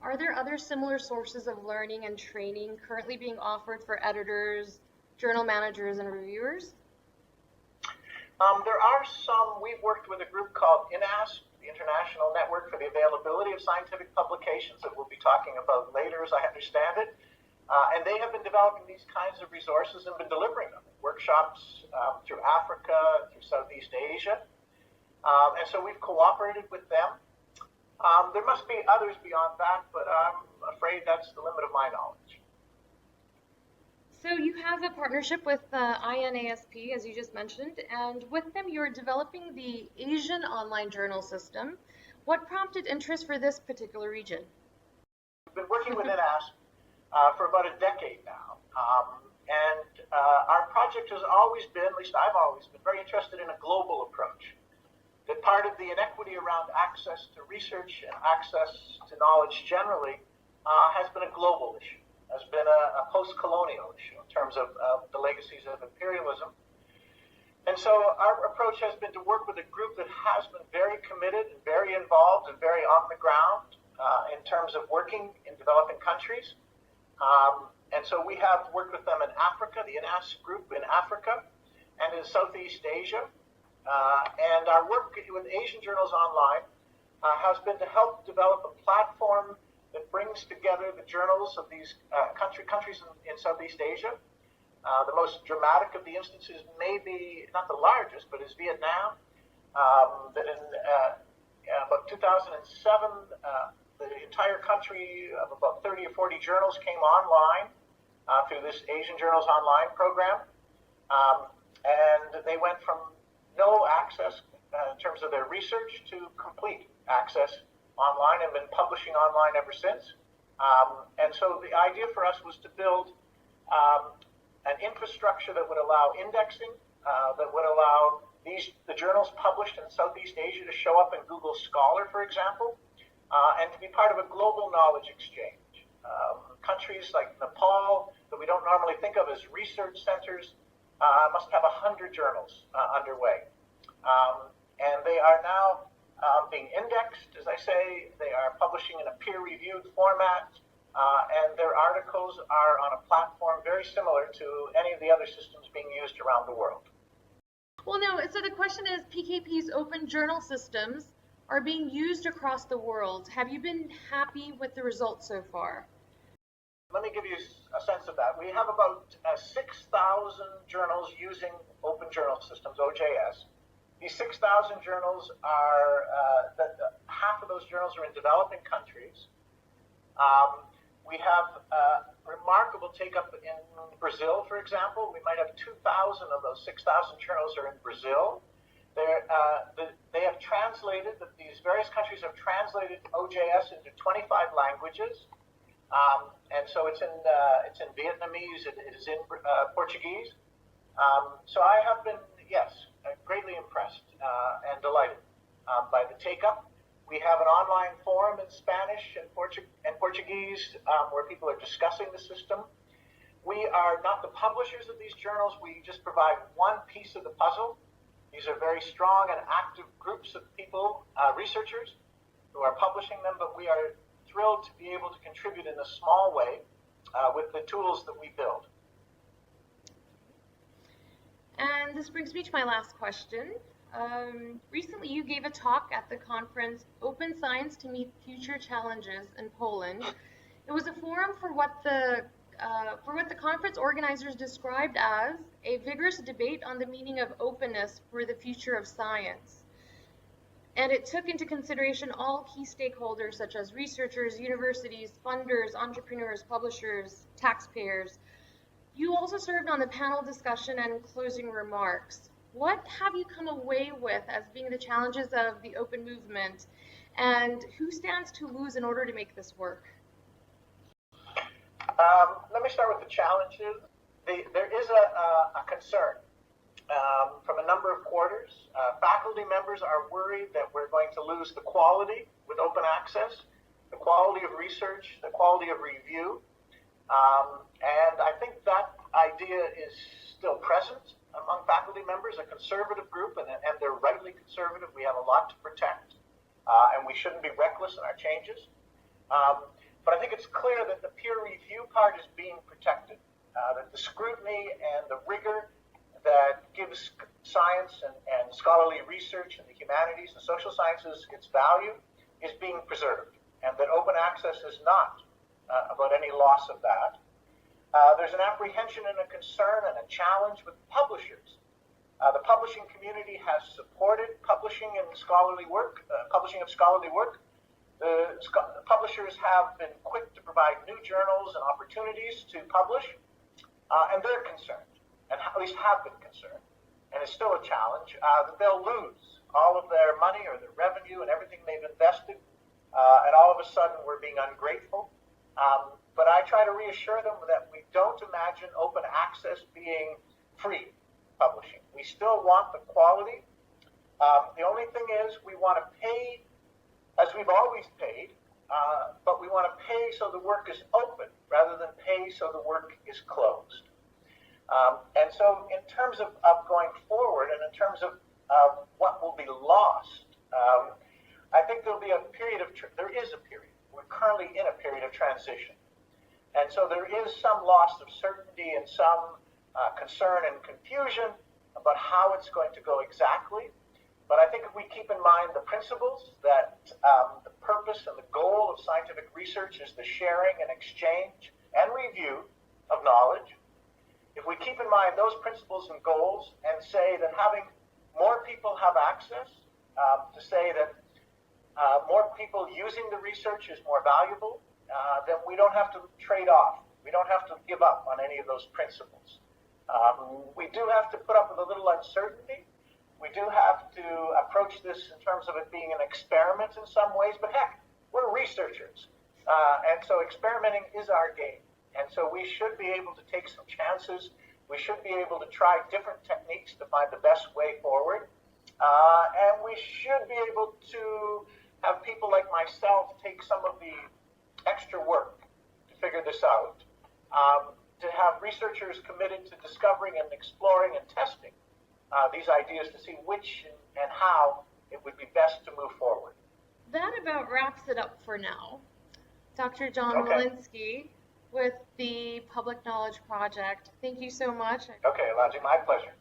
Are there other similar sources of learning and training currently being offered for editors, journal managers, and reviewers? There are some. We've worked with a group called INASP, the International Network for the Availability of Scientific Publications, that we'll be talking about later, as I understand it. And they have been developing these kinds of resources and been delivering them, workshops through Africa, through Southeast Asia. And so we've cooperated with them. There must be others beyond that, but I'm afraid that's the limit of my knowledge. So you have a partnership with INASP, as you just mentioned, and with them you're developing the Asian online journal system. What prompted interest for this particular region? We've been working with INASP for about a decade now. And our project has always been, at least I've always been, very interested in a global approach. That part of the inequity around access to research and access to knowledge generally has been a global issue, has been a post-colonial issue in terms of the legacies of imperialism. And so our approach has been to work with a group that has been very committed and very involved and very on the ground in terms of working in developing countries. And so we have worked with them in Africa, the INASP group in Africa, and in Southeast Asia. And our work with Asian Journals Online has been to help develop a platform that brings together the journals of these countries in Southeast Asia. The most dramatic of the instances may be, not the largest, but is Vietnam. That in about 2007, the entire country of about 30 or 40 journals came online through this Asian Journals Online program. And they went from no access in terms of their research to complete access online and been publishing online ever since. And so the idea for us was to build an infrastructure that would allow indexing, that would allow the journals published in Southeast Asia to show up in Google Scholar, for example, and to be part of a global knowledge exchange. Countries like Nepal, that we don't normally think of as research centers, must have 100 journals underway. And they are now being indexed, as I say. They are publishing in a peer-reviewed format, and their articles are on a platform very similar to any of the other systems being used around the world. Well, no, so the question is, PKP's open journal systems are being used across the world. Have you been happy with the results so far? Let me give you a sense of that. We have about 6,000 journals using open journal systems, OJS. These 6,000 journals are, half of those journals are in developing countries. We have remarkable take-up in Brazil, for example. We might have 2,000 of those 6,000 journals are in Brazil. They have translated, these various countries have translated OJS into 25 languages. And so it's in Vietnamese, it is in Portuguese. So I have been, yes, greatly impressed and delighted by the take-up. We have an online forum in Spanish and Portuguese where people are discussing the system. We are not the publishers of these journals. We just provide one piece of the puzzle. These are very strong and active groups of people, researchers, who are publishing them, but we are thrilled to be able to contribute in a small way with the tools that we build. And this brings me to my last question. Recently, you gave a talk at the conference Open Science to Meet Future Challenges in Poland. It was a forum for what the conference organizers described as a vigorous debate on the meaning of openness for the future of science. And it took into consideration all key stakeholders such as researchers, universities, funders, entrepreneurs, publishers, taxpayers. You also served on the panel discussion and closing remarks. What have you come away with as being the challenges of the open movement, and who stands to lose in order to make this work? Let me start with the challenges. There is a concern from a number of quarters. Faculty members are worried that we're going to lose the quality with open access, the quality of research, the quality of review. And I think that idea is still present among faculty members, a conservative group, and they're rightly conservative. We have a lot to protect, and we shouldn't be reckless in our changes. But I think it's clear that the peer review part is being protected, that the scrutiny and the rigor that gives science and scholarly research in the humanities and social sciences its value is being preserved, and that open access is not about any loss of that. There's an apprehension and a concern and a challenge with publishers. The publishing community has supported publishing in scholarly work, publishing of scholarly work. The publishers have been quick to provide new journals and opportunities to publish, and they're concerned, and at least have been concerned, and it's still a challenge, that they'll lose all of their money or their revenue and everything they've invested, and all of a sudden we're being ungrateful. But I try to reassure them that we don't imagine open access being free publishing. We still want the quality. The only thing is we want to pay as we've always paid, but we want to pay so the work is open rather than pay so the work is closed. And so in terms of going forward and in terms of what will be lost, I think there is a period. We're currently in a period of transition. And so there is some loss of certainty and some concern and confusion about how it's going to go exactly. But I think if we keep in mind the principles that the purpose and the goal of scientific research is the sharing and exchange and review of knowledge, if we keep in mind those principles and goals and say that having more people have access, to say that more people using the research is more valuable, then we don't have to trade off. We don't have to give up on any of those principles. We do have to put up with a little uncertainty. We do have to approach this in terms of it being an experiment in some ways, but heck, we're researchers. And so experimenting is our game. And so we should be able to take some chances. We should be able to try different techniques to find the best way forward. And we should be able to have people like myself take some of the extra work to figure this out. To have researchers committed to discovering and exploring and testing these ideas to see which and how it would be best to move forward. That about wraps it up for now. Dr. John Okay. Willinsky with the Public Knowledge Project. Thank you so much. Okay, Alagi, my pleasure.